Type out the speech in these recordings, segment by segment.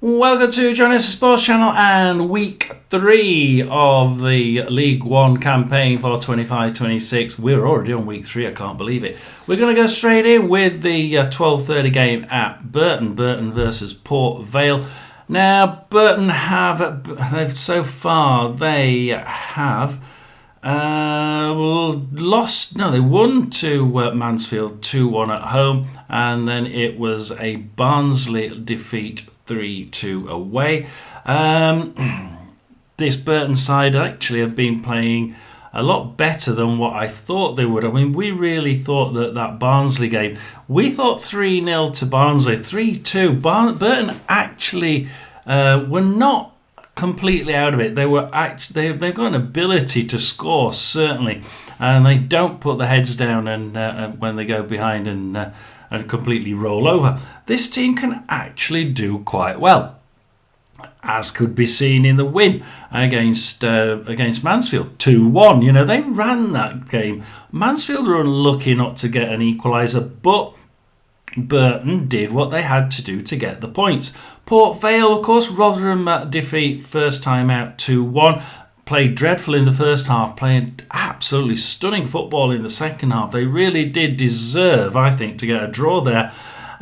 Welcome to Johnny's Sports Channel and week 3 of the League One campaign for 25-26. We're already on week 3, I can't believe it. We're going to go straight in with the 12:30 game at Burton versus Port Vale. Now, Burton have they won to Mansfield 2-1 at home, and then it was a Barnsley defeat 3-2 away. This Burton side actually have been playing a lot better than what I thought they would. I mean, we really thought that Barnsley game, we thought 3-0 to Barnsley, 3-2. Burton actually were not completely out of it. They've got an ability to score, certainly, and they don't put their heads down and when they go behind and completely roll over. This team can actually do quite well, as could be seen in the win against Mansfield 2-1. You know, they ran that game. Mansfield were unlucky not to get an equaliser, but Burton did what they had to do to get the points. Port Vale, of course, Rotherham defeat first time out 2-1. Played dreadful in the first half, playing absolutely stunning football in the second half. They really did deserve, I think, to get a draw there,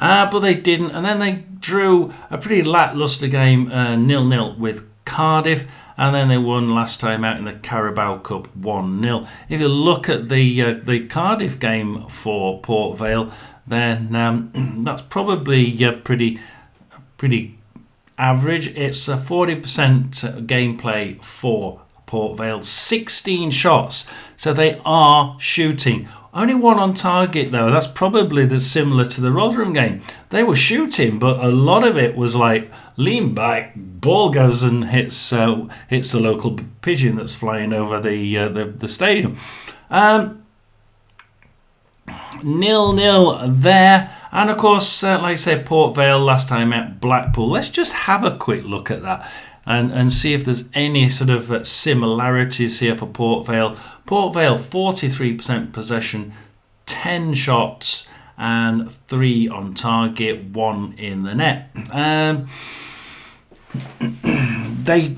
but they didn't. And then they drew a pretty lacklustre game 0-0 with Cardiff, and then they won last time out in the Carabao Cup 1-0. If you look at the Cardiff game for Port Vale, then that's probably pretty average. It's a 40% gameplay for Port Vale, 16 shots, so they are shooting. Only one on target though. That's probably similar to the Rotherham game. They were shooting, but a lot of it was like lean back, ball goes and hits the local pigeon that's flying over the stadium. 0-0 there. And of course, like I said, Port Vale last time at Blackpool. Let's just have a quick look at that and see if there's any sort of similarities here for Port Vale. Port Vale, 43% possession, 10 shots and 3 on target, 1 in the net. They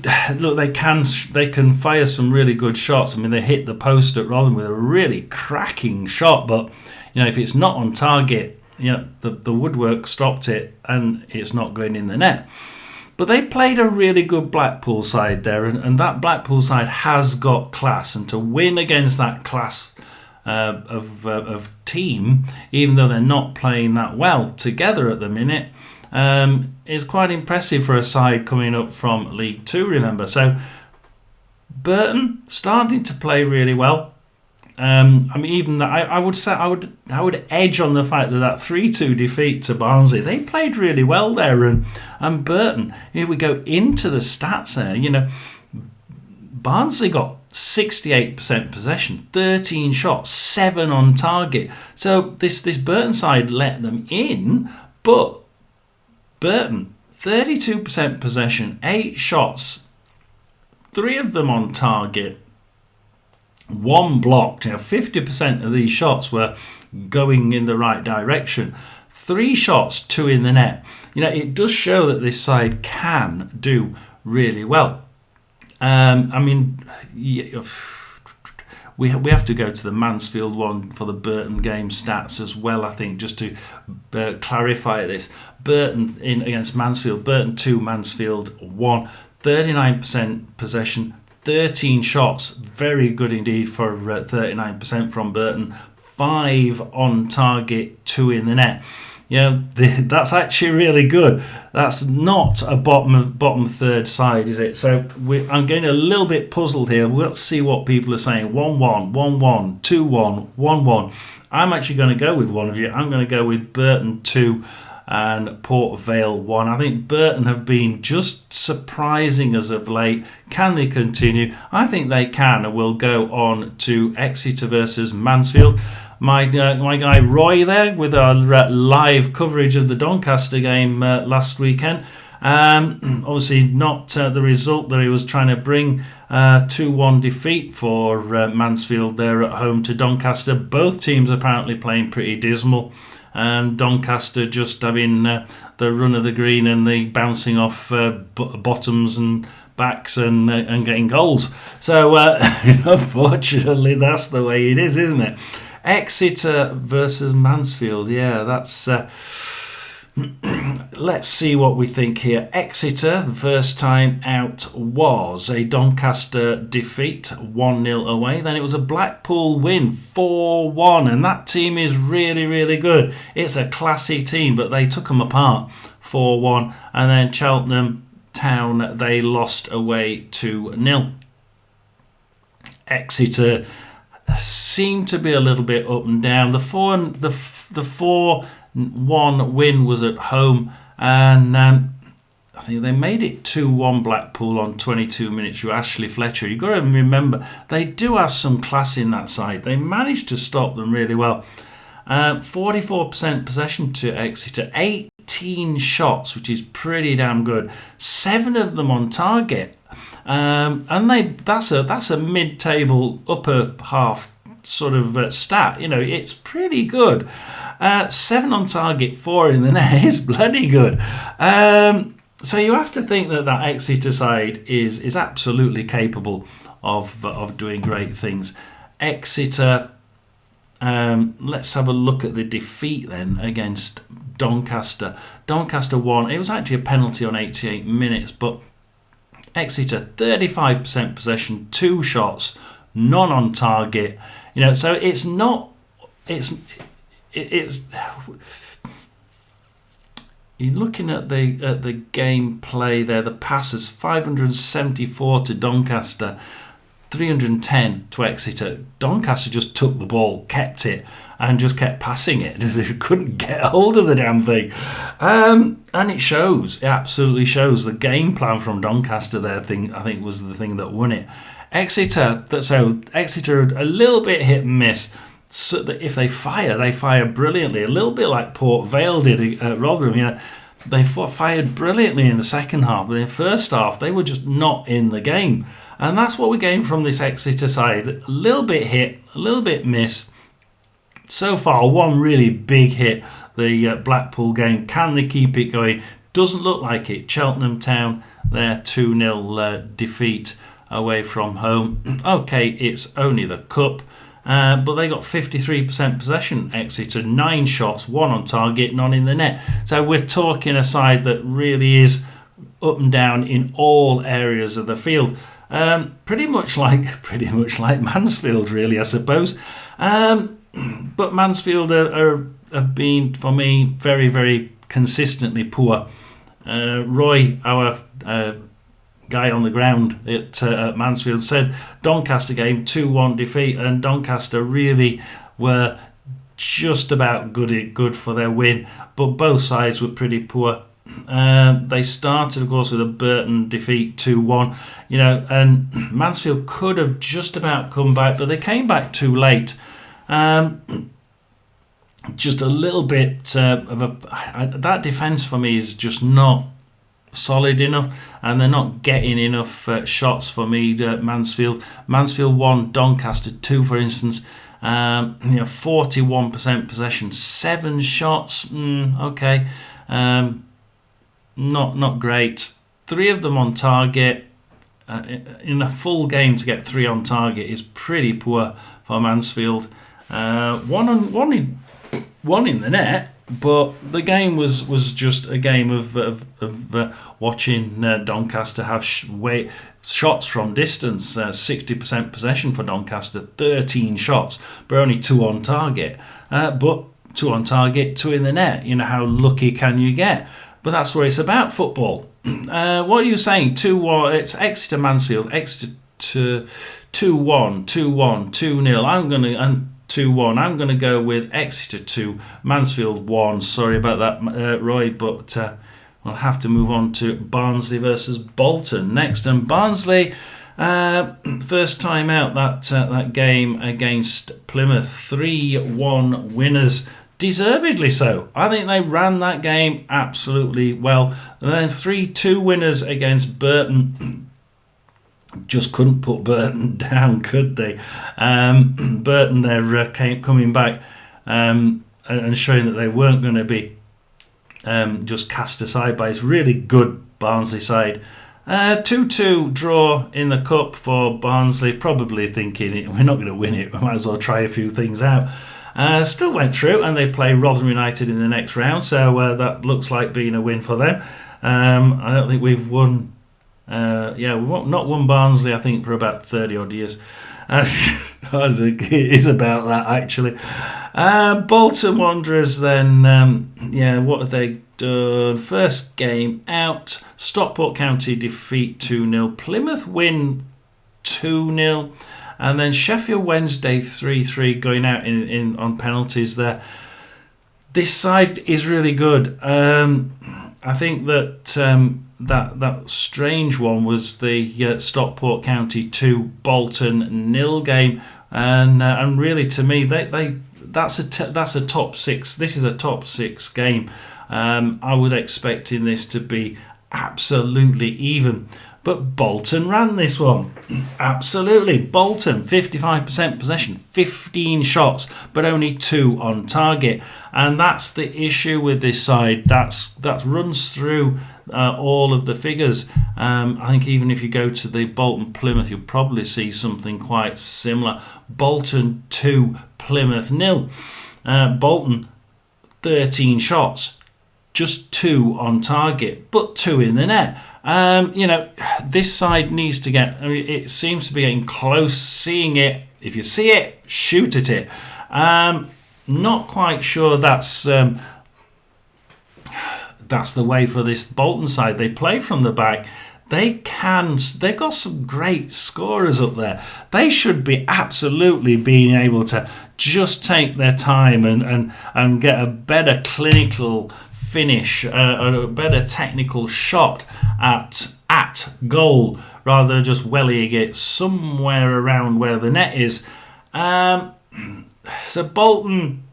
can fire some really good shots. I mean, they hit the post at Rotherham with a really cracking shot, but you know, if it's not on target, you know, the woodwork stopped it and it's not going in the net. But they played a really good Blackpool side there, and that Blackpool side has got class, and to win against that class of team, even though they're not playing that well together at the minute, is quite impressive for a side coming up from League Two, remember. So Burton starting to play really well. I mean, even that, I would say I would edge on the fact that 3-2 defeat to Barnsley, they played really well there, and Burton, here we go into the stats there. You know, Barnsley got 68% possession, 13 shots, 7 on target. So this Burton side let them in, but Burton 32% possession, 8 shots, 3 of them on target, 1 blocked. You know, 50% of these shots were going in the right direction. 3 shots, 2 in the net. You know, it does show that this side can do really well. I mean, we have to go to the Mansfield one for the Burton game stats as well, I think, just to clarify this. Burton against Mansfield, Burton 2, Mansfield 1, 39% possession, 13 shots, very good indeed for 39% from Burton, 5 on target, 2 in the net. Yeah, that's actually really good. That's not a bottom third side, is it? So I'm getting a little bit puzzled here. Let's see what people are saying. 1-1, 1-1, 2-1, 1-1. I'm actually going to go with one of you. I'm going to go with Burton 2 and Port Vale 1. I think Burton have been just surprising as of late. Can they continue? I think they can, and we'll go on to Exeter versus Mansfield. My guy Roy there with our live coverage of the Doncaster game last weekend. Obviously not the result that he was trying to bring. 2-1 defeat for Mansfield there at home to Doncaster. Both teams apparently playing pretty dismal. Doncaster just having the run of the green and the bouncing off bottoms and backs and getting goals. So unfortunately, that's the way it is, isn't it? Exeter versus Mansfield. Yeah, that's. Let's see what we think here. Exeter, the first time out was a Doncaster defeat, 1-0 away. Then it was a Blackpool win, 4-1. And that team is really, really good. It's a classy team, but they took them apart, 4-1. And then Cheltenham Town, they lost away 2-0. Exeter seemed to be a little bit up and down. The 4-1 win was at home, and I think they made it 2-1 Blackpool on 22 minutes through Ashley Fletcher. You've got to remember, they do have some class in that side. They managed to stop them really well. 44% possession to Exeter, 18 shots, which is pretty damn good. 7 of them on target, and that's a mid-table upper half sort of stat. It's pretty good. 7 on target, 4 in the net is bloody good. So you have to think that Exeter side is absolutely capable of doing great things. Exeter, let's have a look at the defeat then against Doncaster. Doncaster won. It was actually a penalty on 88 minutes, but Exeter 35% possession, 2 shots, none on target. So it's not. It's you're looking at the gameplay there. The passes 574 to Doncaster, 310 to Exeter. Doncaster just took the ball, kept it, and just kept passing it. They couldn't get hold of the damn thing, and it shows. It absolutely shows. The game plan from Doncaster there, I think was the thing that won it. Exeter a little bit hit and miss. So that if they fire brilliantly, a little bit like Port Vale did at Rotherham. They fired brilliantly in the second half, but in the first half they were just not in the game, and that's what we're getting from this Exeter side. A little bit hit, a little bit miss. So far, one really big hit, the Blackpool game. Can they keep it going? Doesn't look like it. Cheltenham Town, their 2-0 defeat away from home. Okay, it's only the cup. But they got 53% possession, Exeter, 9 shots, 1 on target, none in the net. So we're talking a side that really is up and down in all areas of the field. Pretty much like Mansfield, really, I suppose. But Mansfield have been, for me, very, very consistently poor. Roy, our guy on the ground at Mansfield, said Doncaster game 2-1 defeat, and Doncaster really were just about good for their win, but both sides were pretty poor. They started, of course, with a Burton defeat 2-1, and Mansfield could have just about come back, but they came back too late. Just a little bit that defence for me is just not solid enough, and they're not getting enough shots for me. Mansfield 1, Doncaster 2, for instance. 41% possession, 7 shots. Okay, not great. 3 of them on target. In a full game to get 3 on target is pretty poor for Mansfield. One in the net. But the game was just a game of watching Doncaster have shots from distance. 60% possession for Doncaster, 13 shots, but only 2 on target. But 2 on target, 2 in the net. How lucky can you get? But that's what it's about, football. What are you saying? 2-1. It's Exeter Mansfield. Exeter 2-1, 2-1, 2-0. 2-1. I'm going to go with Exeter 2, Mansfield 1. Sorry about that, Roy, but we'll have to move on to Barnsley versus Bolton next. And Barnsley, first time out that game against Plymouth, 3-1 winners. Deservedly so. I think they ran that game absolutely well. And then 3-2 winners against Burton. Just couldn't put Burton down, could they? Burton, they're coming back and showing that they weren't going to be just cast aside by this really good Barnsley side. 2-2 draw in the cup for Barnsley, probably thinking we're not going to win it, we might as well try a few things out. Still went through, and they play Rotherham United in the next round, so that looks like being a win for them. I don't think we've won, we've not won Barnsley, I think, for about 30 odd years. I think it is about that, actually. Bolton Wanderers then, what have they done? First game out, Stockport County defeat 2-0, Plymouth win 2-0, and then Sheffield Wednesday 3-3 going out in on penalties there. This side is really good. I think that that strange one was the Stockport County 2 Bolton 0 game, and really to me that's a top 6. This is a top 6 game. I was expecting this to be absolutely even, but Bolton ran this one. Absolutely. Bolton, 55% possession, 15 shots, but only 2 on target. And that's the issue with this side. That runs through all of the figures. I think even if you go to the Bolton Plymouth, you'll probably see something quite similar. Bolton 2, Plymouth 0. Bolton, 13 shots, just 2 on target, but 2 in the net. This side needs to get, it seems to be getting close, seeing it. If you see it, shoot at it. Not quite sure that's the way for this Bolton side. They play from the back. They've got some great scorers up there. They should be absolutely being able to just take their time and get a better clinical finish, a better technical shot at goal, rather than just wellying it somewhere around where the net is. So Bolton,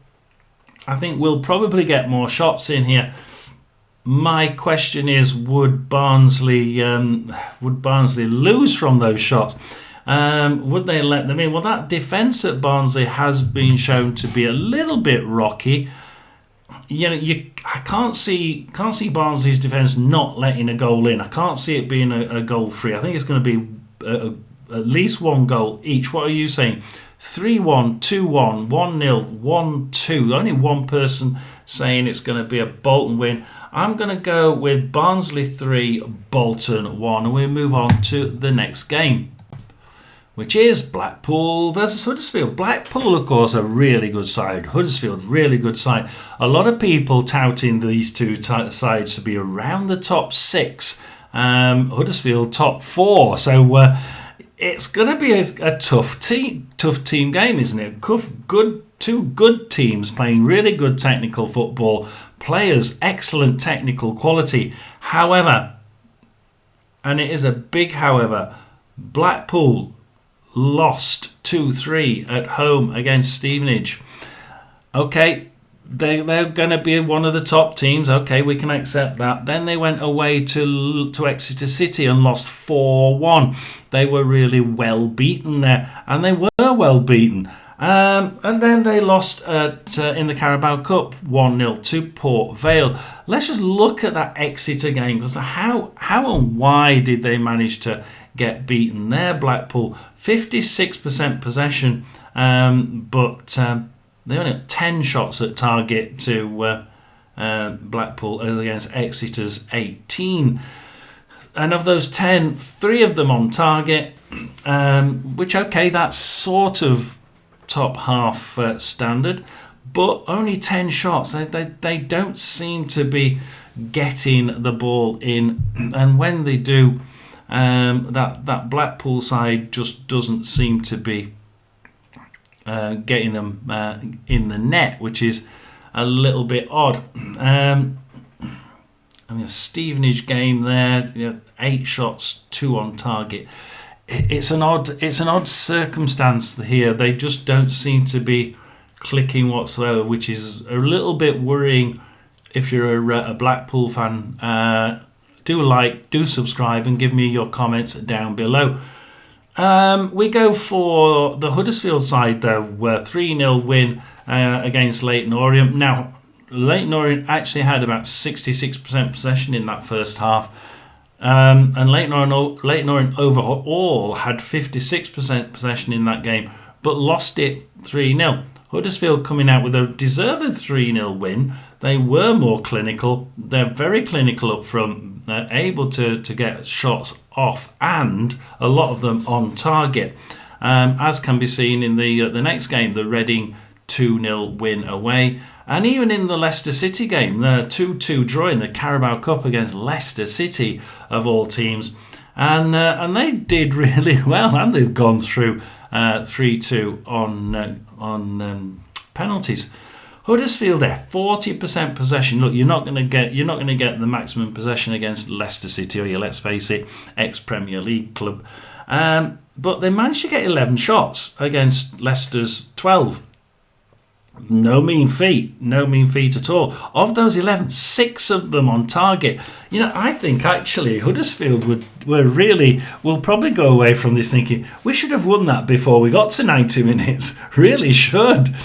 I think, will probably get more shots in here. My question is, would Barnsley lose from those shots? Would they let them in? Well, that defence at Barnsley has been shown to be a little bit rocky. I can't see Barnsley's defence not letting a goal in. I can't see it being a goal free. I think it's going to be at least one goal each. What are you saying? 3-1, 2-1, 1-0, 1-2. Only one person saying it's going to be a Bolton win. I'm going to go with Barnsley 3, Bolton 1, and we'll move on to the next game, which is Blackpool versus Huddersfield. Blackpool, of course, a really good side. Huddersfield, really good side. A lot of people touting these two sides to be around the top 6. Huddersfield top 4. So it's going to be a tough team game, isn't it? Two good teams playing really good technical football. Players, excellent technical quality. However, and it is a big however, Blackpool lost 2-3 at home against Stevenage. Okay, they're going to be one of the top teams. Okay, we can accept that. Then they went away to Exeter City and lost 4-1. They were really well beaten there, and they were well beaten. And then they lost in the Carabao Cup 1-0 to Port Vale. Let's just look at that Exeter game, because how and why did they manage to get beaten there? Blackpool, 56% possession, but they only got 10 shots at target to Blackpool against Exeter's 18. And of those 10, 3 of them on target, which, okay, that's sort of top half standard, but only 10 shots. They don't seem to be getting the ball in, and when they do, that Blackpool side just doesn't seem to be getting them in the net, which is a little bit odd. Stevenage game there, 8 shots, 2 on target. It's an odd circumstance here. They just don't seem to be clicking whatsoever, which is a little bit worrying if you're a Blackpool fan. Do subscribe and give me your comments down below. We go for the Huddersfield side though, where 3-0 win against Leyton Orient. Now, Leyton Orient actually had about 66% possession in that first half. And Leyton Orient overall had 56% possession in that game, but lost it 3-0. Huddersfield coming out with a deserved 3-0 win. They were more clinical. They're very clinical up front. They're able to get shots off, and a lot of them on target. As can be seen in the next game, the Reading 2-0 win away. And even in the Leicester City game, the 2-2 draw in the Carabao Cup against Leicester City, of all teams. And they did really well, and they've gone through 3-2 on penalties. Huddersfield there, 40% possession. Look, you're not going to get the maximum possession against Leicester City, or let's face it, ex-Premier League club. But they managed to get 11 shots against Leicester's 12. No mean feat at all. Of those 11, 6 of them on target. I think actually Huddersfield will probably go away from this thinking we should have won that before we got to 90 minutes. Really should.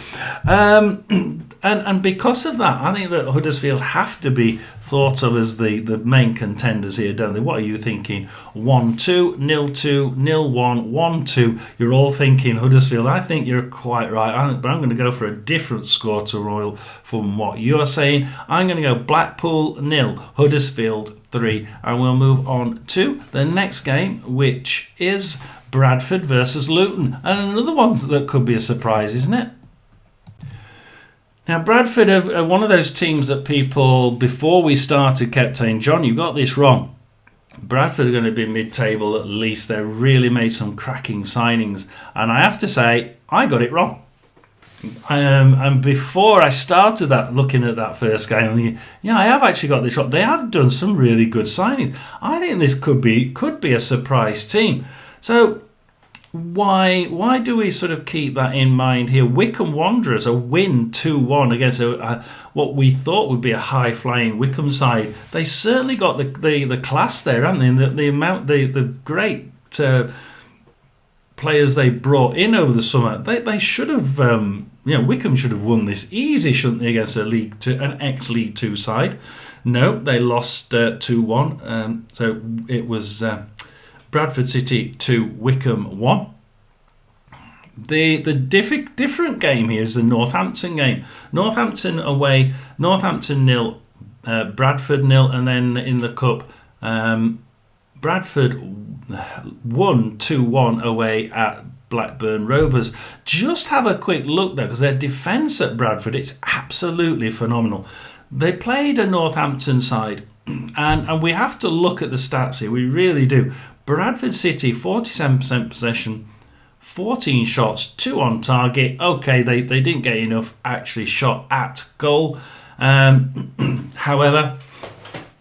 And because of that, I think that Huddersfield have to be thought of as the main contenders here, don't they? What are you thinking? 1-2, 0-2, 0-1, 1-2. You're all thinking Huddersfield. I think you're quite right. But I'm going to go for a different score to Royal from what you're saying. I'm going to go Blackpool 0, Huddersfield 3. And we'll move on to the next game, which is Bradford versus Luton. And another one that could be a surprise, isn't it? Now, Bradford are one of those teams that people, before we started, kept saying, John, you got this wrong. Bradford are going to be mid-table at least. They've really made some cracking signings. And I have to say, I got it wrong. And before I started looking at that first game, I'm thinking, I have actually got this wrong. They have done some really good signings. I think this could be a surprise team. So why do we sort of keep that in mind here? Wycombe Wanderers, a win 2-1 against what we thought would be a high-flying Wycombe side. They certainly got the class there, haven't they? The great players they brought in over the summer. They should have, Wycombe should have won this easy, shouldn't they, against an ex-League Two side? No, they lost 2-1. So it was Bradford City 2, Wycombe 1. The different game here is the Northampton game. Northampton away, Northampton 0, Bradford 0, and then in the cup, Bradford won 2-1 away at Blackburn Rovers. Just have a quick look there, because their defence at Bradford, it's absolutely phenomenal. They played a Northampton side, and we have to look at the stats here. We really do. Bradford City, 47% possession, 14 shots, 2 on target. Okay, they didn't get enough actually shot at goal. However,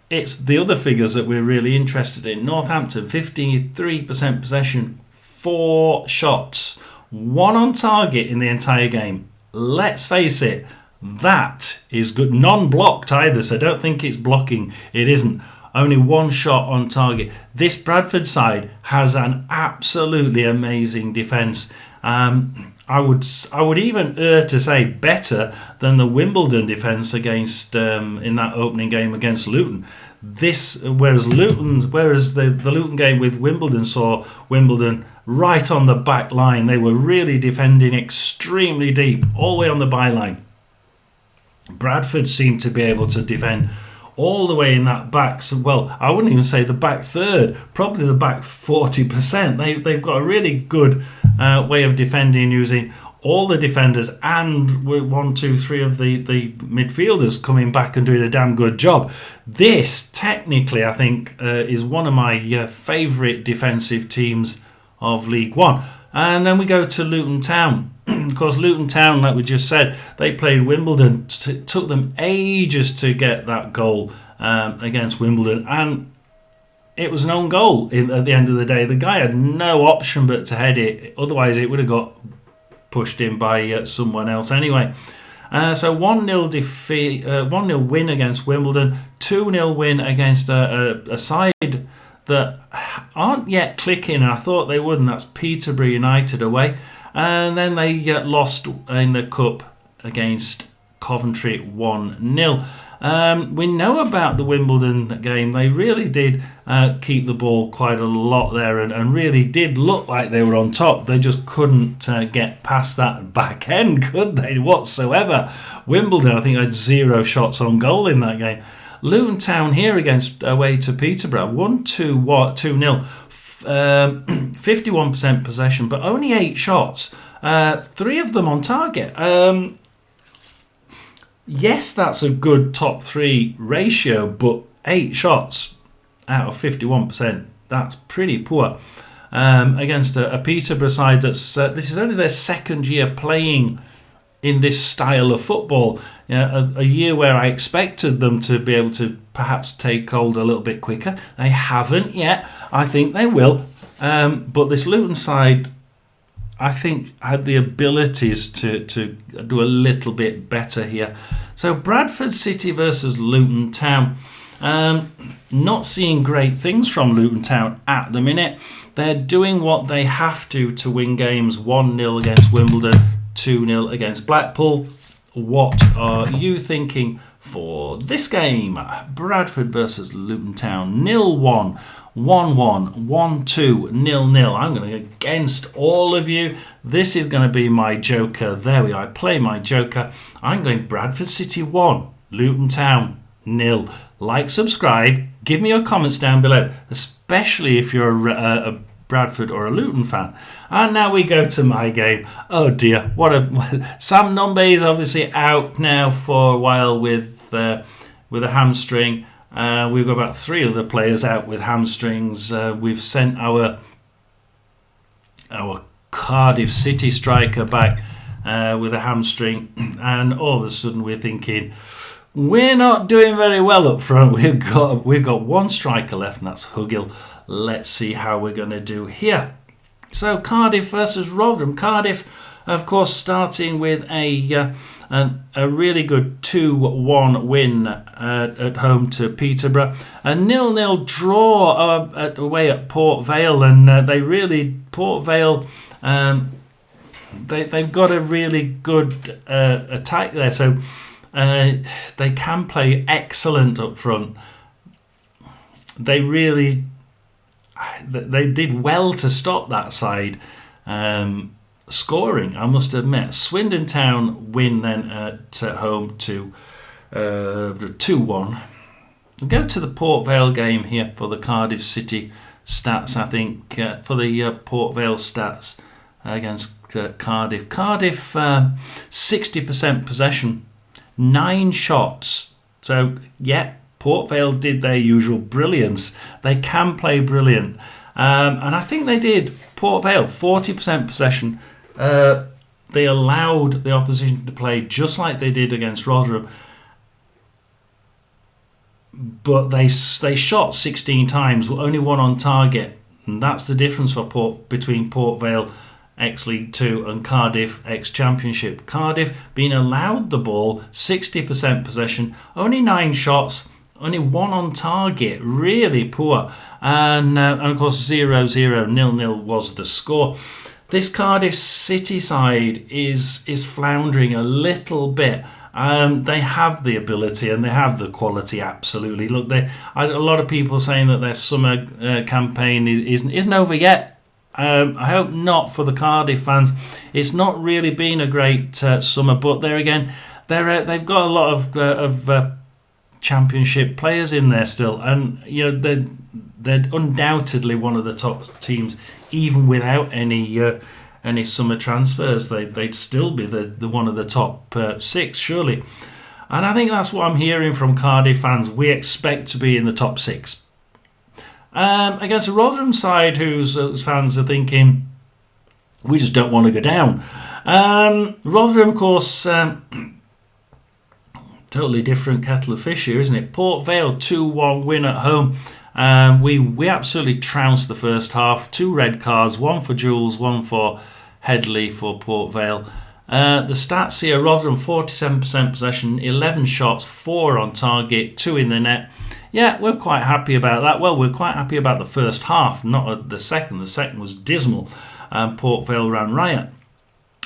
it's the other figures that we're really interested in. Northampton, 53% possession, 4 shots, 1 on target in the entire game. Let's face it, that is good. Non-blocked either, so don't think it's blocking. It isn't. Only 1 shot on target. This Bradford side has an absolutely amazing defence. I would even err to say better than the Wimbledon defence against in that opening game against Luton. Whereas the Luton game with Wimbledon saw Wimbledon right on the back line. They were really defending extremely deep, all the way on the byline. Bradford seemed to be able to defend all the way in that back, well, I wouldn't even say the back third, probably the back 40%. They've got a really good way of defending, using all the defenders and 1, 2, 3 of the midfielders coming back and doing a damn good job. This, technically, I think, is one of my favourite defensive teams of League One. And then we go to Luton Town. Of course, Luton Town, like we just said, they played Wimbledon. It took them ages to get that goal against Wimbledon, and it was an own goal at the end of the day. The guy had no option but to head it, otherwise it would have got pushed in by someone else anyway. So 1-0 defeat, 1-0 win against Wimbledon, 2-0 win against a side that aren't yet clicking, and I thought they would, and that's Peterborough United away. And then they lost in the cup against Coventry 1-0. We know about the Wimbledon game. They really did keep the ball quite a lot there and really did look like they were on top. They just couldn't get past that back end, could they, whatsoever? Wimbledon, I think, had 0 shots on goal in that game. Luton Town here against away to Peterborough, 2-0, 51% possession, but only 8 shots, 3 of them on target. Yes, that's a good top 3 ratio, but 8 shots out of 51%, that's pretty poor. Against a Peterborough side that's this is only their second year playing in this style of football. A year where I expected them to be able to perhaps take hold a little bit quicker. They haven't yet. I think they will. But this Luton side, I think, had the abilities to do a little bit better here. So Bradford City versus Luton Town. Not seeing great things from Luton Town at the minute. They're doing what they have to win games. 1-0 against Wimbledon, 2-0 against Blackpool. What are you thinking for this game? Bradford versus Luton Town, 0-1. 1-1, 1-2, 0-0. I'm going to go against all of you. This is going to be my joker. There we are. I play my joker. I'm going Bradford City 1, Luton Town 0. Like, subscribe. Give me your comments down below, especially if you're a Bradford or a Luton fan. And now we go to my game. Oh dear, Sam Nombe is obviously out now for a while with a hamstring. We've got about 3 other players out with hamstrings. We've sent our Cardiff City striker back with a hamstring, and all of a sudden we're thinking we're not doing very well up front. We've got 1 striker left, and that's Hugill. Let's see how we're going to do here. So Cardiff versus Rotherham. Cardiff, of course, starting with a really good 2-1 win at home to Peterborough. A 0-0 draw away at Port Vale, and Port Vale, they've got a really good attack there, so they can play excellent up front. They did well to stop that side scoring, I must admit. Swindon Town win then at home to 2-1. We'll go to the Port Vale game here for the Cardiff City stats, I think, for the Port Vale stats against Cardiff. Cardiff, 60% possession, 9 shots. So, yeah, Port Vale did their usual brilliance. They can play brilliant. And I think they did. Port Vale, 40% possession. They allowed the opposition to play just like they did against Rotherham. But they shot 16 times, only 1 on target. And that's the difference between Port Vale ex-League 2 and Cardiff ex-Championship. Cardiff being allowed the ball, 60% possession, only 9 shots, only 1 on target, really poor. And of course 0-0, 0-0 was the score. This Cardiff City side is floundering a little bit. They have the ability and they have the quality, absolutely. Look, a lot of people saying that their summer campaign isn't over yet. I hope not for the Cardiff fans. It's not really been a great summer, but there again, they've got a lot of Championship players in there still, and they're undoubtedly one of the top teams, even without any summer transfers. They'd still be the one of the top 6, surely. And I think that's what I'm hearing from Cardiff fans. We expect to be in the top 6. Against a Rotherham side whose fans are thinking, we just don't want to go down. Rotherham, of course, totally different kettle of fish here, isn't it? Port Vale, 2-1 win at home. We absolutely trounced the first half. 2 red cards, 1 for Jules, 1 for Headley for Port Vale. The stats here, Rotherham 47% possession, 11 shots, 4 on target, 2 in the net. Yeah, we're quite happy about that. Well, we're quite happy about the first half, not the second. The second was dismal. Port Vale ran riot.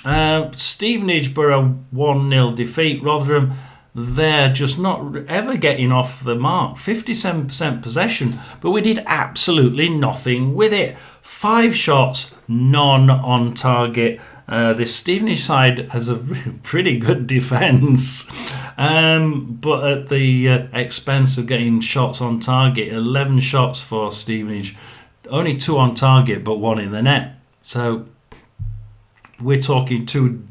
Stevenage Borough 1-0 defeat. Rotherham, they're just not ever getting off the mark. 57% possession, but we did absolutely nothing with it. 5 shots, none on target. This Stevenage side has a pretty good defence, but at the expense of getting shots on target. 11 shots for Stevenage, only 2 on target, but 1 in the net. So we're talking 2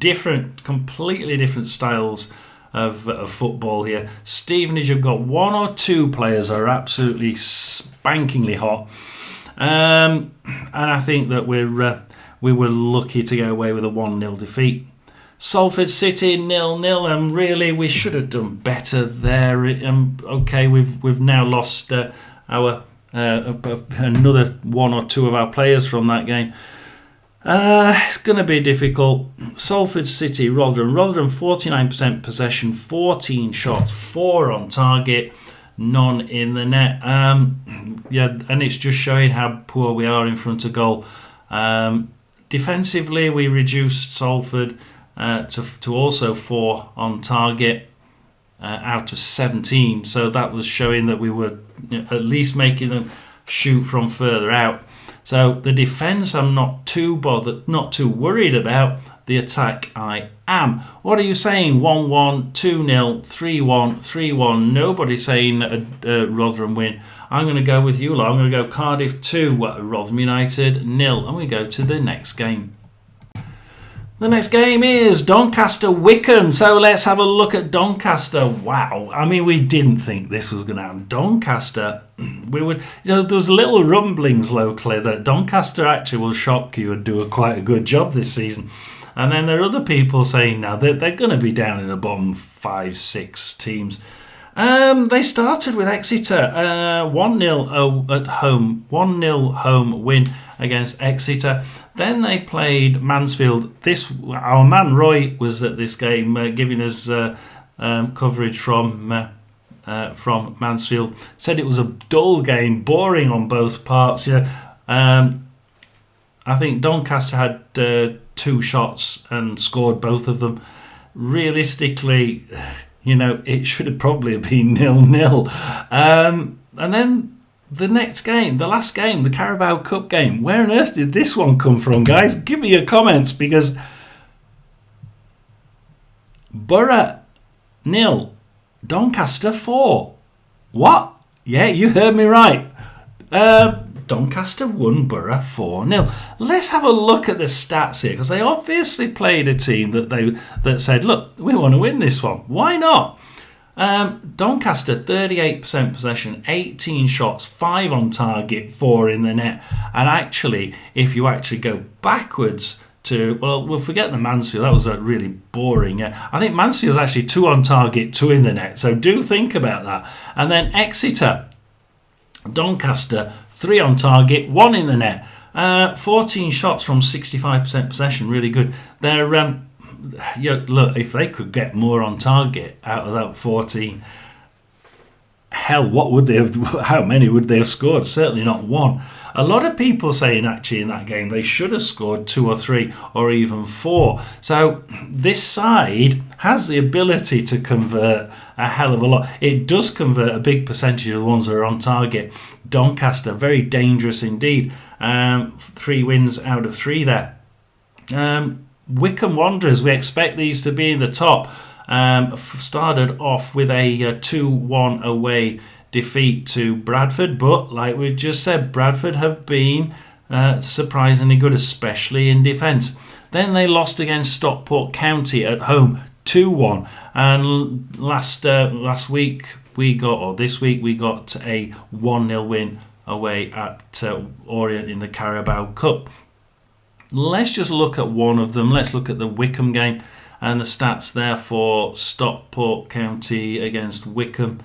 completely different styles of football here. Stevenage have got 1 or 2 players that are absolutely spankingly hot, and I think that we were lucky to get away with a 1-0 defeat. Salford City 0-0, and really we should have done better there. Okay, we've now lost our another 1 or 2 of our players from that game. It's going to be difficult. Salford City, Rotherham 49% possession, 14 shots, 4 on target, none in the net. Yeah, and it's just showing how poor we are in front of goal. Defensively, we reduced Salford to also 4 on target out of 17. So that was showing that we were at least making them shoot from further out. So the defence I'm not too bothered, not too worried about. The attack I am. What are you saying? 1-1, 2-0, 3-1, 3-1. Nobody's saying a Rotherham win. I'm going to go with you lot. I'm going to go Cardiff 2, Rotherham United 0. And we go to the next game. The next game is Doncaster Wycombe. So let's have a look at Doncaster. Wow. I mean, we didn't think this was going to happen. Doncaster, there was little rumblings locally that Doncaster actually will shock you and do quite a good job this season. And then there are other people saying now that they're going to be down in the bottom 5-6 teams. They started with Exeter, 1-0 at home, 1-0 home win against Exeter. Then they played Mansfield. Our man Roy was at this game, giving us coverage from Mansfield. Said it was a dull game, boring on both parts. I think Doncaster had 2 shots and scored both of them. Realistically, it should have probably been 0-0. And then the next game, the last game, the Carabao Cup game. Where on earth did this one come from, guys? Give me your comments, because Borough 0, Doncaster 4. What? Yeah, you heard me right. Doncaster won Borough 4-0. Let's have a look at the stats here, because they obviously played a team that said, look, we want to win this one. Why not? Doncaster, 38% possession, 18 shots, 5 on target, 4 in the net. And actually, if you actually go backwards to, we'll forget the Mansfield. That was really boring. I think Mansfield's actually 2 on target, 2 in the net. So do think about that. And then Exeter, Doncaster, 3 on target, 1 in the net. 14 shots from 65% possession, really good. They're look, if they could get more on target out of that 14, hell, what would they have? How many would they have scored? Certainly not 1. A lot of people saying actually in that game they should have scored 2 or 3 or even 4. So this side has the ability to convert a hell of a lot. It does convert a big percentage of the ones that are on target. Doncaster, very dangerous indeed. 3 wins out of 3 there. Wycombe Wanderers, we expect these to be in the top. Started off with a 2-1 away defeat to Bradford, but like we just said, Bradford have been surprisingly good, especially in defence. Then they lost against Stockport County at home, 2-1. And this week we got a 1-0 win away at Orient in the Carabao Cup. Let's just look at one of them. Let's look at the Wycombe game and the stats there for Stockport County against Wycombe.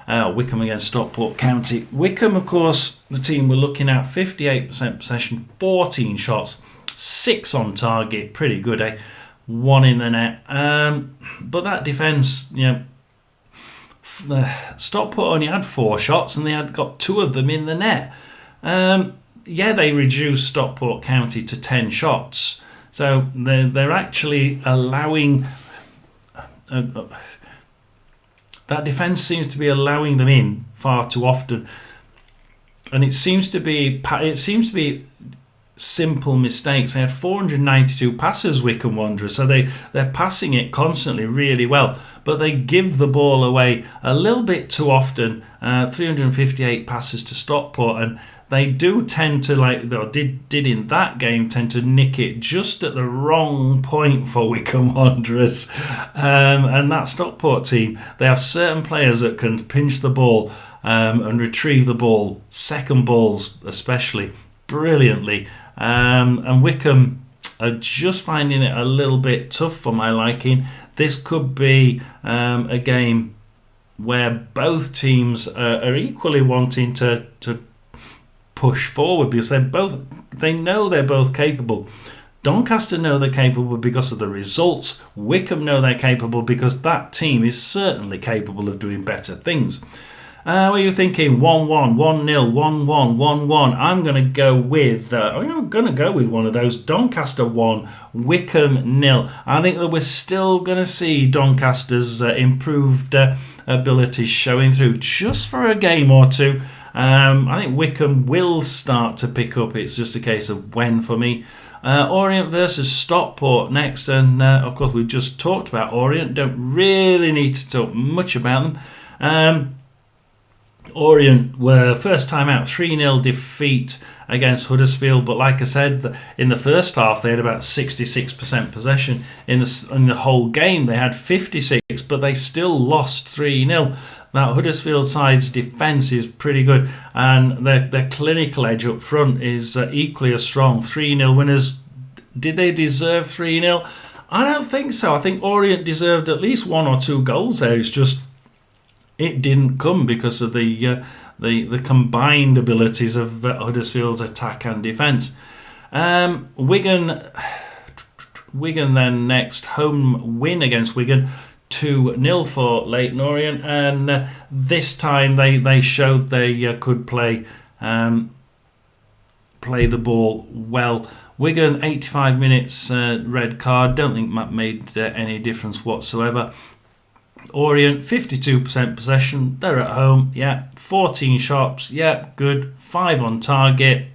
Wycombe against Stockport County. Wycombe, of course, the team we're looking at, 58% possession, 14 shots, 6 on target. Pretty good, eh? 1 in the net. But that defence, Stockport only had 4 shots and they had got 2 of them in the net. They reduced Stockport County to 10 shots. So they're actually allowing that defence seems to be allowing them in far too often, and it seems to be simple mistakes. They had 492 passes, Wycombe Wanderers, so they're passing it constantly really well, but they give the ball away a little bit too often. 358 passes to Stockport, and they do tend to, like they did in that game, tend to nick it just at the wrong point for Wycombe Wanderers. And that Stockport team, they have certain players that can pinch the ball and retrieve the ball, second balls especially, brilliantly. And Wycombe are just finding it a little bit tough for my liking. This could be a game where both teams are equally wanting to push forward, because they know they're both capable. Doncaster know they're capable because of the results. Wycombe know they're capable because that team is certainly capable of doing better things. What are you thinking? 1-1, 1-0, 1-1, 1-1. I'm going to go with one of those. Doncaster 1, Wycombe 0. I think that we're still going to see Doncaster's improved abilities showing through just for a game or two. I think Wycombe will start to pick up. It's just a case of when for me. Orient versus Stockport next, and of course we've just talked about Orient. Don't really need to talk much about them. Orient were first time out 3-0 defeat against Huddersfield, but like I said, in the first half they had about 66% possession. In the whole game they had 56, but they still lost 3-0. That Huddersfield side's defence is pretty good, and their clinical edge up front is equally as strong. 3-0 winners. Did they deserve 3-0? I don't think so. I think Orient deserved at least 1 or 2 goals there. It's just it didn't come because of the combined abilities of Huddersfield's attack and defence. Wigan then next, home win against Wigan. 2-0 for Leyton Orient, and this time they showed they could play the ball well. Wigan 85 minutes red card, don't think that made any difference whatsoever. Orient 52% possession, they're at home, 14 shots, good, 5 on target,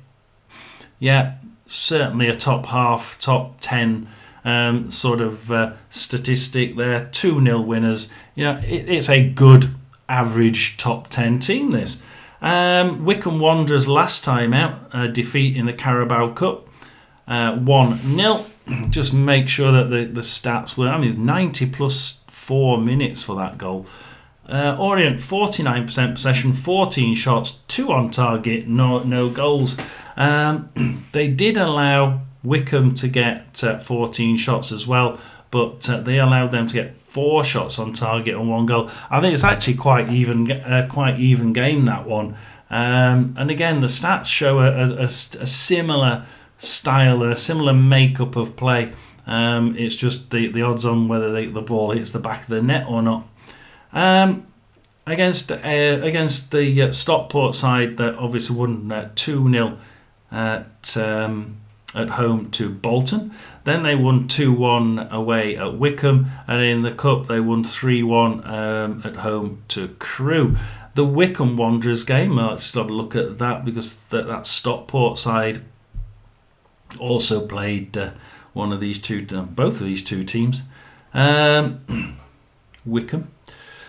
certainly a top half, top 10 sort of statistic there. 2-0 winners. It's a good average top 10 team, this. Wycombe Wanderers last time out, a defeat in the Carabao Cup, 1-0. Just make sure that the stats were, it's 90 plus 4 minutes for that goal. Orient 49% possession, 14 shots, 2 on target, no goals. They did allow Wycombe to get 14 shots as well, but they allowed them to get 4 shots on target and 1 goal. I think it's actually quite even game, that one. And again, the stats show a similar style and a similar makeup of play. It's just the odds on whether the ball hits the back of the net or not. Against the Stockport side that obviously won 2-0 at home to Bolton. Then they won 2-1 away at Wycombe, and in the Cup they won 3-1 at home to Crewe. The Wycombe Wanderers game, let's have a look at that, because that Stockport side also played both of these two teams. Wycombe.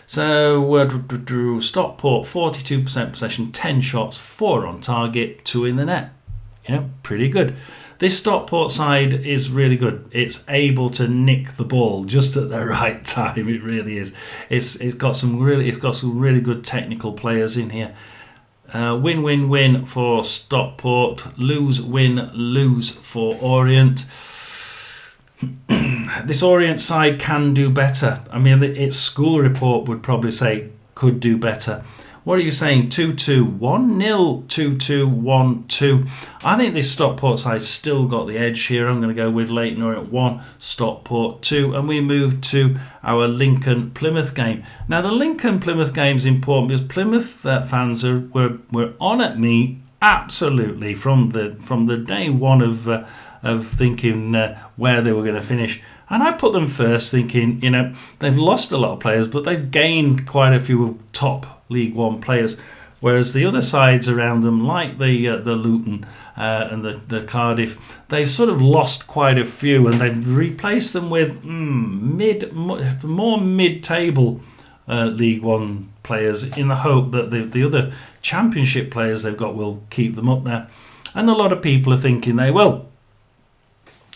So Stockport 42% possession, 10 shots, 4 on target, 2 in the net. Pretty good. This Stockport side is really good. It's able to nick the ball just at the right time. It really is. It's got some really good technical players in here. Win-win-win for Stockport. Lose-win, lose for Orient. This Orient side can do better. Its school report would probably say could do better. What are you saying? 2-2, 1-0, 2-2, 1-2. I think this Stockport side still got the edge here. I'm going to go with Leyton Orient 1, Stockport 2, and we move to our Lincoln-Plymouth game. Now, the Lincoln-Plymouth game is important because Plymouth fans were on at me absolutely from the day one of thinking where they were going to finish. And I put them first, thinking, they've lost a lot of players, but they've gained quite a few top League One players. Whereas the other sides around them, like the Luton and the Cardiff, they've sort of lost quite a few, and they've replaced them with more mid-table League One players, in the hope that the other Championship players they've got will keep them up there. And a lot of people are thinking they will.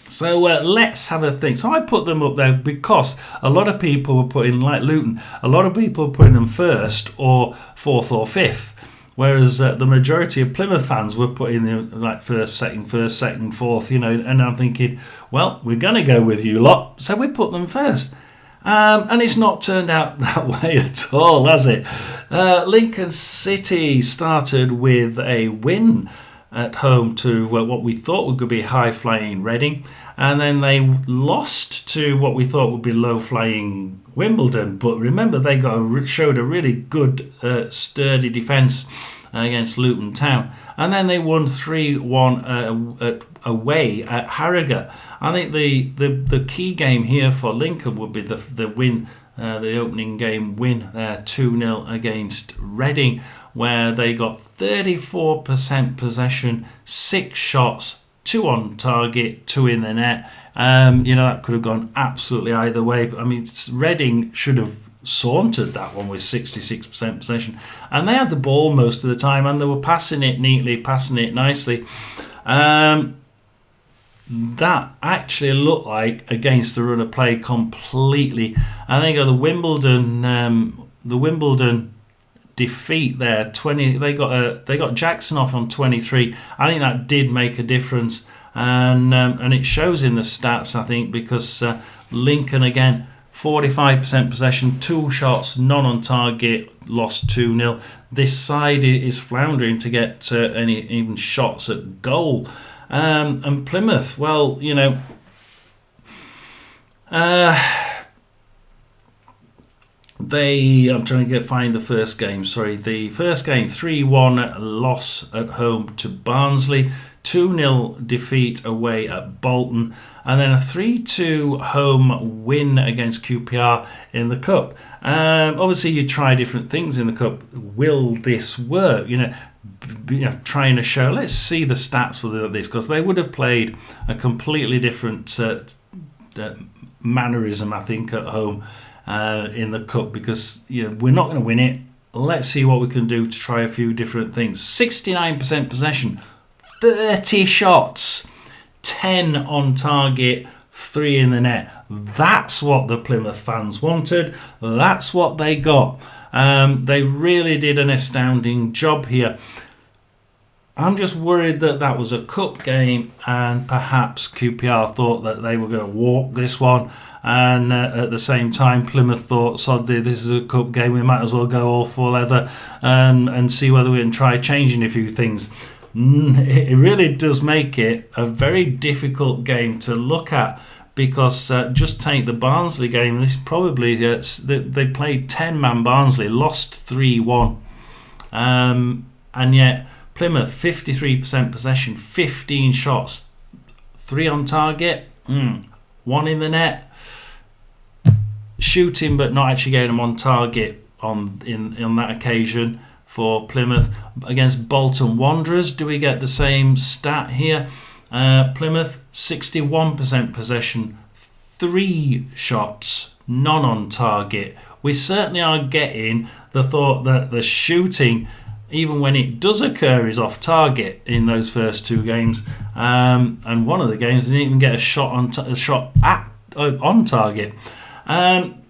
So let's have a think. So I put them up there because a lot of people were putting, like Luton, a lot of people were putting them first or fourth or fifth. Whereas the majority of Plymouth fans were putting them like first, second, fourth, and I'm thinking, well, we're going to go with you lot, so we put them first. And it's not turned out that way at all, has it? Lincoln City started with a win at home to what we thought would be high-flying Reading, and then they lost to what we thought would be low-flying Wimbledon. But remember, they showed a really good, sturdy defence against Luton Town, and then they won 3-1 away at Harrogate. I think the key game here for Lincoln would be the win, the opening game win, 2-0 against Reading, where they got 34% possession, 6 shots, 2 on target, 2 in the net. That could have gone absolutely either way. I mean, Reading should have sauntered that one with 66% possession. And they had the ball most of the time, and they were passing it neatly, passing it nicely. That actually looked like against the run of play completely. I think of the Wimbledon defeat there, 20. They got Jackson off on 23. I think that did make a difference, and it shows in the stats. I think because Lincoln again, 45% possession, 2 shots, none on target, lost 2-0. This side is floundering to get any even shots at goal. And Plymouth, well, I'm trying to find the first game. Sorry, the first game, 3-1 loss at home to Barnsley, 2-0 defeat away at Bolton, and then a 3-2 home win against QPR in the Cup. Obviously, you try different things in the Cup. Will this work? Trying to show. Let's see the stats for this, because they would have played a completely different mannerism, I think, at home in the Cup, because we're not going to win it. Let's see what we can do to try a few different things. 69% possession, 30 shots, 10 on target, 3 in the net. That's what the Plymouth fans wanted. That's what they got. They really did an astounding job here. I'm just worried that was a cup game, and perhaps QPR thought that they were going to walk this one, and at the same time Plymouth thought, sod this is a cup game, we might as well go all full leather and see whether we can try changing a few things. It really does make it a very difficult game to look at, because just take the Barnsley game. This probably they played 10-man Barnsley, lost 3-1, and yet Plymouth 53% possession, 15 shots, 3 on target, 1 in the net, shooting but not actually getting them on target on that occasion for Plymouth. Against Bolton Wanderers, do we get the same stat here? Plymouth 61% possession, 3 shots, none on target. We certainly are getting the thought that the shooting, even when it does occur, is off target in those first 2 games. And one of the games they didn't even get a shot on target. And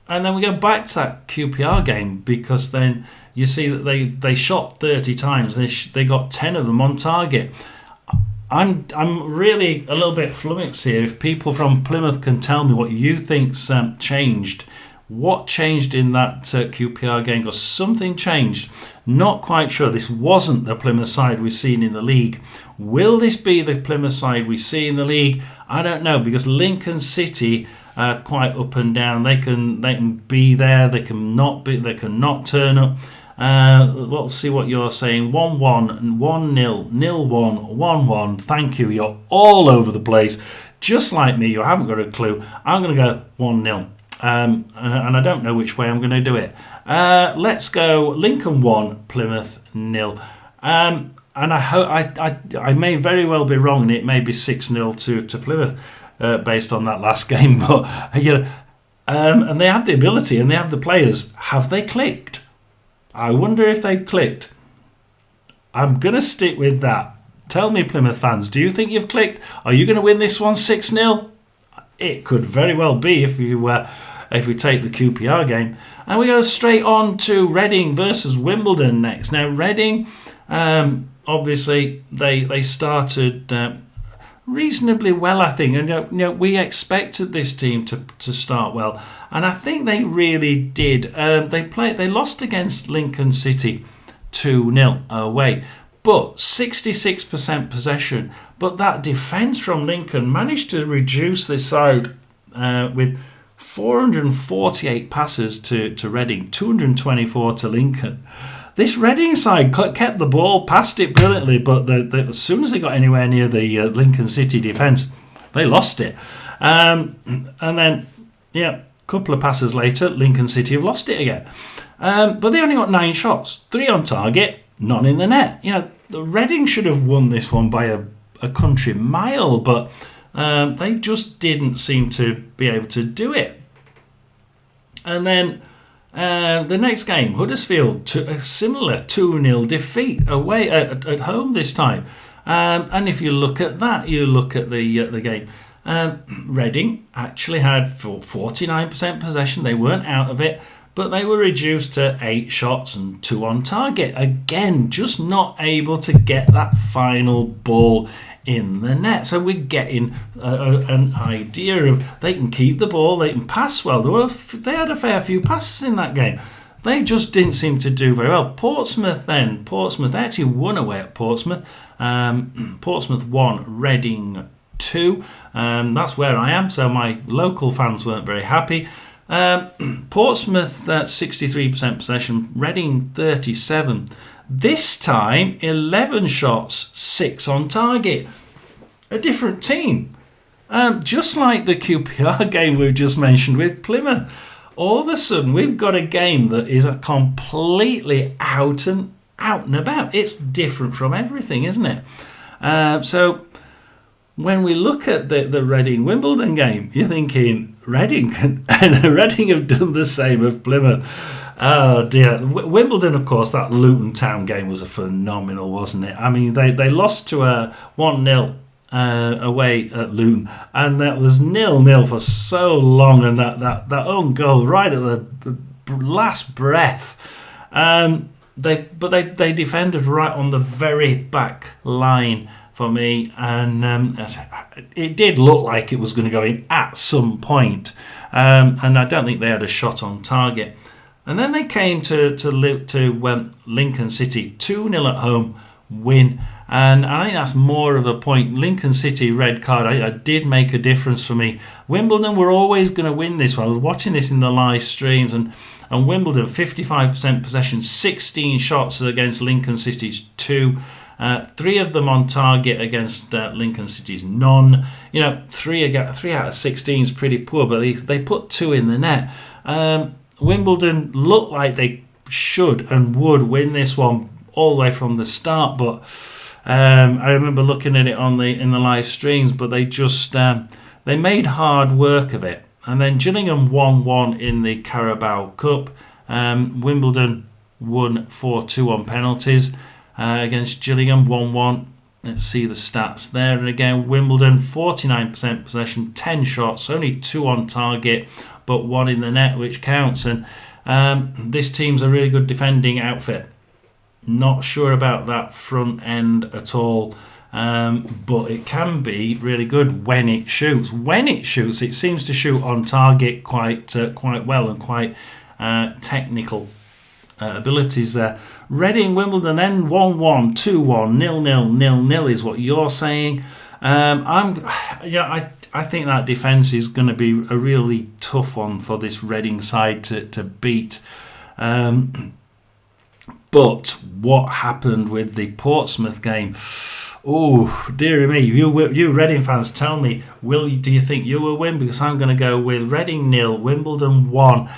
then we go back to that QPR game, because then you see that they shot 30 times. They got 10 of them on target. I'm really a little bit flummoxed here. If people from Plymouth can tell me what you think's changed. What changed in that QPR game? Because something changed. Not quite sure. This wasn't the Plymouth side we've seen in the league. Will this be the Plymouth side we see in the league? I don't know, because Lincoln City are quite up and down. They can be there. They can not be. They can not turn up. We'll see what you're saying. 1-1, 1-0, 0-1, 1-1. Thank you. You're all over the place. Just like me, you haven't got a clue. I'm going to go 1-0. And I don't know which way I'm going to do it. Let's go Lincoln 1, Plymouth 0. And I hope I may very well be wrong, and it may be 6-0 to Plymouth based on that last game. But and they have the ability and they have the players. Have they clicked? I wonder if they clicked. I'm going to stick with that. Tell me, Plymouth fans, do you think you've clicked? Are you going to win this one 6-0? It could very well be if we take the QPR game. And we go straight on to Reading versus Wimbledon next. Now, Reading, obviously, they started reasonably well, I think. And we expected this team to start well. And I think they really did. They lost against Lincoln City 2-0 away. But 66% possession. But that defence from Lincoln managed to reduce this side with 448 passes to Reading, 224 to Lincoln. This Reading side kept the ball, passed it brilliantly, but as soon as they got anywhere near the Lincoln City defence, they lost it. And then, a couple of passes later, Lincoln City have lost it again. But they only got 9 shots, 3 on target, none in the net. The Reading should have won this one by a country mile, but they just didn't seem to be able to do it. And then the next game, Huddersfield, to a similar 2-0 defeat away at home this time. And if you look at that, you look at the game. Reading actually had 49% possession. They weren't out of it, but they were reduced to 8 shots and 2 on target. Again, just not able to get that final ball in the net. So we're getting an idea of they can keep the ball, they can pass well. They had a fair few passes in that game. They just didn't seem to do very well. Portsmouth actually won away at Portsmouth. Portsmouth 1, Reading 2. That's where I am, so my local fans weren't very happy. Portsmouth 63% possession, Reading 37%. This time 11 shots, 6 on target. A different team. Just like the QPR game we've just mentioned with Plymouth. All of a sudden we've got a game that is a completely out and about. It's different from everything, isn't it? So when we look at the Reading-Wimbledon game, you're thinking Reading have done the same of Plymouth. Oh dear. Wimbledon, of course, that Luton Town game was a phenomenal, wasn't it? I mean, they lost to a 1-0 away at Luton, and that was 0-0 for so long, and that own goal right at the last breath. They defended right on the very back line for me, and it did look like it was going to go in at some point, and I don't think they had a shot on target. And then they came to Lincoln City, 2-0 at home, win. And I think that's more of a point. Lincoln City red card, I did make a difference for me. Wimbledon were always going to win this one. I was watching this in the live streams, and Wimbledon, 55% possession, 16 shots against Lincoln City's 2. 3 of them on target against Lincoln City's none. 3 out of 16 is pretty poor, but they put 2 in the net. Wimbledon looked like they should and would win this one all the way from the start, but I remember looking at it in the live streams, but they just they made hard work of it. And then Gillingham 1-1 in the Carabao Cup. Wimbledon won 4-2 on penalties against Gillingham 1-1. Let's see the stats there. And again, Wimbledon 49% possession, 10 shots, only 2 on target, but 1 in the net, which counts. And this team's a really good defending outfit. Not sure about that front end at all, but it can be really good when it shoots. When it shoots, it seems to shoot on target quite well, and quite technical abilities there. Reading, Wimbledon, then 1-1, 2-1, 0-0, 0-0 is what you're saying. I think that defence is going to be a really tough one for this Reading side to beat. But what happened with the Portsmouth game? Oh, dearie me. You Reading fans, tell me, do you think you will win? Because I'm going to go with Reading 0, Wimbledon 1.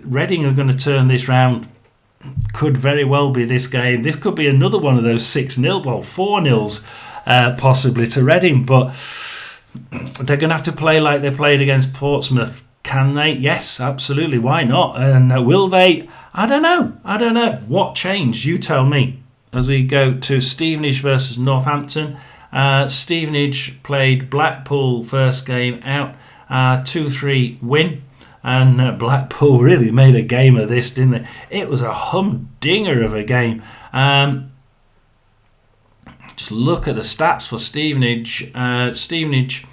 Reading are going to turn this round. Could very well be this game. This could be another one of those 6-0, well, 4-0s possibly to Reading. But they're going to have to play like they played against Portsmouth. Can they? Yes, absolutely. Why not? And will they? I don't know. What changed? You tell me. As we go to Stevenage versus Northampton. Stevenage played Blackpool first game out. 2-3 win. And Blackpool really made a game of this, didn't they? It was a humdinger of a game. Just look at the stats for Stevenage. Stevenage,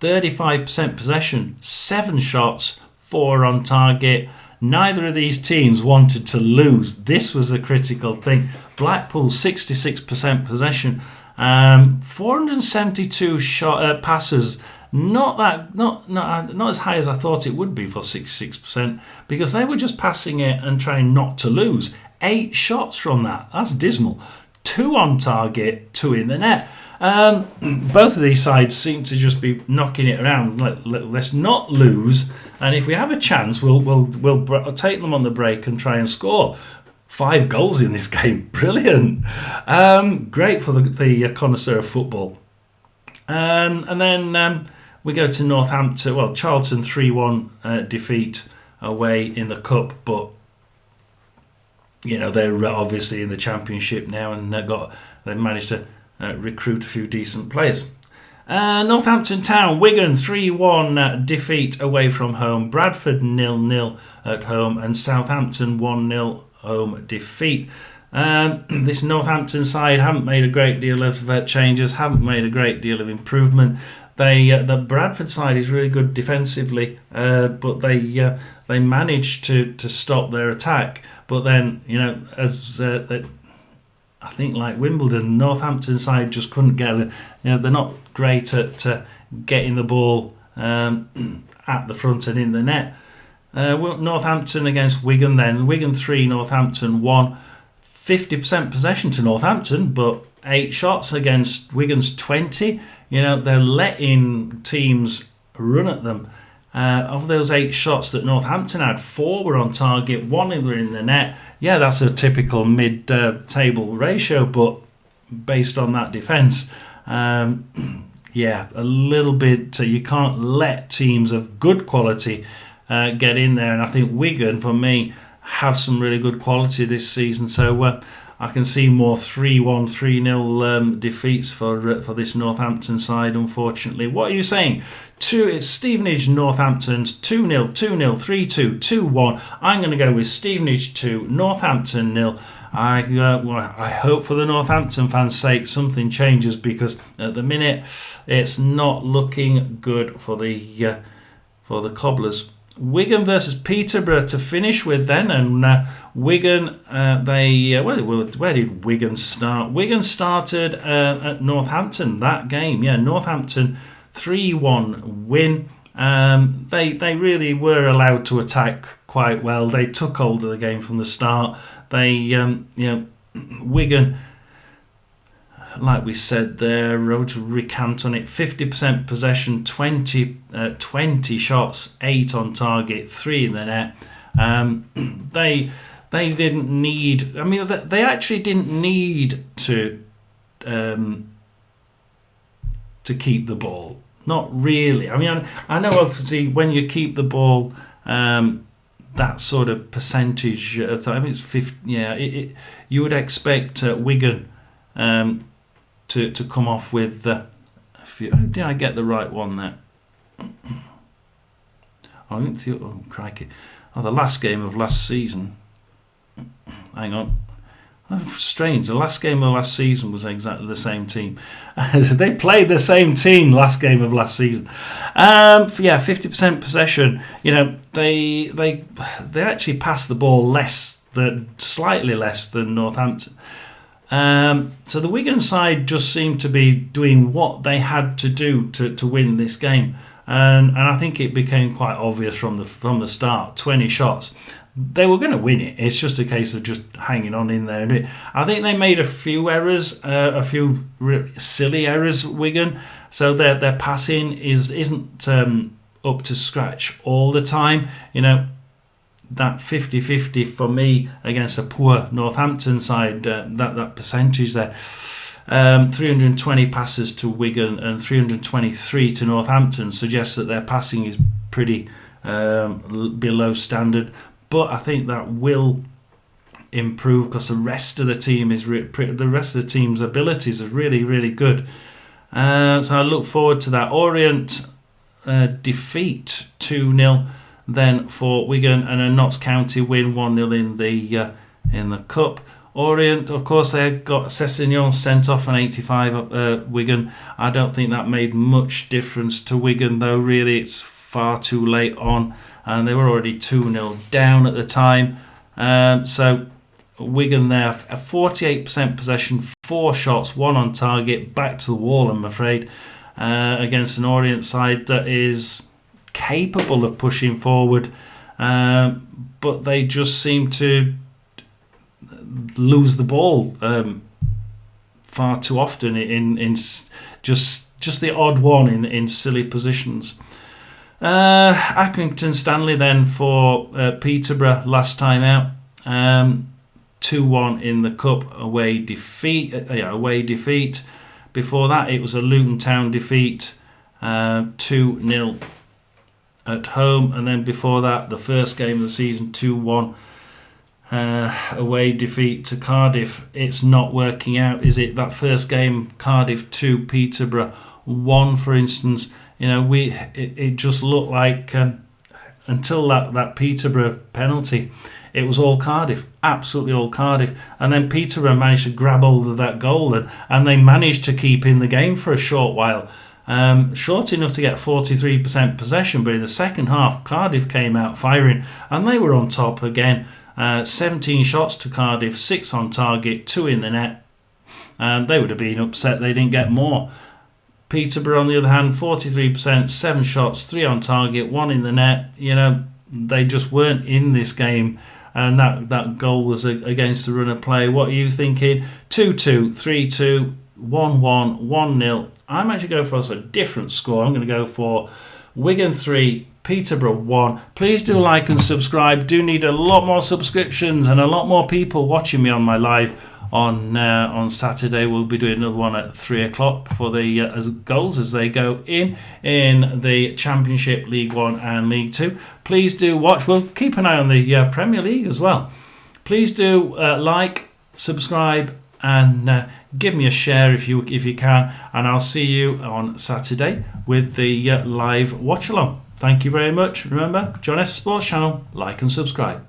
35% possession, 7 shots, 4 on target. Neither of these teams wanted to lose. This was a critical thing. Blackpool, 66% possession, 472 passes. Not as high as I thought it would be for 66%, because they were just passing it and trying not to lose. 8 shots from that. That's dismal. 2 on target, 2 in the net. Both of these sides seem to just be knocking it around. Let's not lose, and if we have a chance, we'll take them on the break and try and score. 5 goals in this game, brilliant. Great for the connoisseur of football. And then we go to Northampton. Well, Charlton 3-1 defeat away in the cup, but they're obviously in the Championship now, and they managed to recruit a few decent players. Northampton Town, Wigan 3-1 defeat away from home. Bradford 0-0 at home, and Southampton 1-0 home defeat. This Northampton side haven't made a great deal of changes, haven't made a great deal of improvement. The Bradford side is really good defensively, but they managed to stop their attack. But then, I think like Wimbledon, Northampton side just couldn't get it. They're not great at getting the ball at the front and in the net. Northampton against Wigan then. Wigan 3, Northampton 1. 50% possession to Northampton, but 8 shots against Wigan's 20. They're letting teams run at them. Of those 8 shots that Northampton had, 4 were on target, 1 were in the net. Yeah, that's a typical mid-table ratio, but based on that defence, a little bit. You can't let teams of good quality get in there, and I think Wigan, for me, have some really good quality this season. So I can see more 3-1, 3-0 defeats for this Northampton side, unfortunately. What are you saying? It's Stevenage, Northampton's 2-0, 2-0, 3-2, 2-1. I'm going to go with Stevenage 2, Northampton 0. I hope for the Northampton fans' sake something changes, because at the minute it's not looking good for the Cobblers. Wigan versus Peterborough to finish with then, and Wigan, where did Wigan start? Wigan started at Northampton that game. Yeah, Northampton 3-1 win. They really were allowed to attack quite well. They took hold of the game from the start. Wigan, like we said there, road to recant on it. 50% possession, 20 shots, 8 on target, 3 in the net. They didn't need. I mean, they actually didn't need to keep the ball. Not really. I mean, I know obviously when you keep the ball, that sort of percentage of time, it's 50. Yeah, you would expect Wigan to come off with a few. Did I get the right one there? Oh, crikey. The last game of last season. Hang on. Strange. The last game of last season was exactly the same team. They played the same team last game of last season. 50% possession. They actually passed the ball slightly less than Northampton. So the Wigan side just seemed to be doing what they had to do to win this game, and I think it became quite obvious from the start. 20 shots. they were going to win it. It's just a case of just hanging on in there. I think they made a few errors, a few silly errors, Wigan. So their passing isn't up to scratch all the time. That 50-50 for me against a poor Northampton side, that percentage there. 320 passes to Wigan and 323 to Northampton suggests that their passing is pretty below standard. But I think that will improve because the rest of the team the rest of the team's abilities are really, really good. So I look forward to that. Orient defeat 2-0 then for Wigan, and a Notts County win 1-0 in the cup. Orient, of course, they got Sessegnon sent off on 85 Wigan. I don't think that made much difference to Wigan, though. Really, it's far too late on, and they were already 2-0 down at the time. So Wigan there, a 48% possession, 4 shots, 1 on target, back to the wall, I'm afraid, against an Orient side that is capable of pushing forward, but they just seem to lose the ball far too often in just the odd one in silly positions. Accrington Stanley then for Peterborough last time out, 2-1 in the cup away defeat. Before that it was a Luton Town defeat, 2-0 at home, and then before that the first game of the season 2-1 away defeat to Cardiff. It's not working out, is it? That first game, Cardiff 2, Peterborough 1, for instance. It just looked like until that Peterborough penalty, it was all Cardiff, absolutely all Cardiff. And then Peterborough managed to grab hold of that goal, and they managed to keep in the game for a short while. Short enough to get 43% possession, but in the second half, Cardiff came out firing, and they were on top again. 17 shots to Cardiff, 6 on target, 2 in the net. They would have been upset they didn't get more. Peterborough, on the other hand, 43%, 7 shots, 3 on target, 1 in the net. They just weren't in this game, and that goal was against the run of play. What are you thinking? 2-2, 3-2, 1-1, 1-0. I'm actually going for a different score. I'm going to go for Wigan 3, Peterborough 1. Please do like and subscribe. Do need a lot more subscriptions and a lot more people watching me on my live on Saturday. We'll be doing another one at 3 o'clock for the goals as they go in the Championship, League 1 and League 2. Please do watch. We'll keep an eye on the Premier League as well. Please do like, subscribe, and give me a share if you can, and I'll see you on Saturday with the live watch along. Thank you very much. Remember, John S Sports Channel, like and subscribe.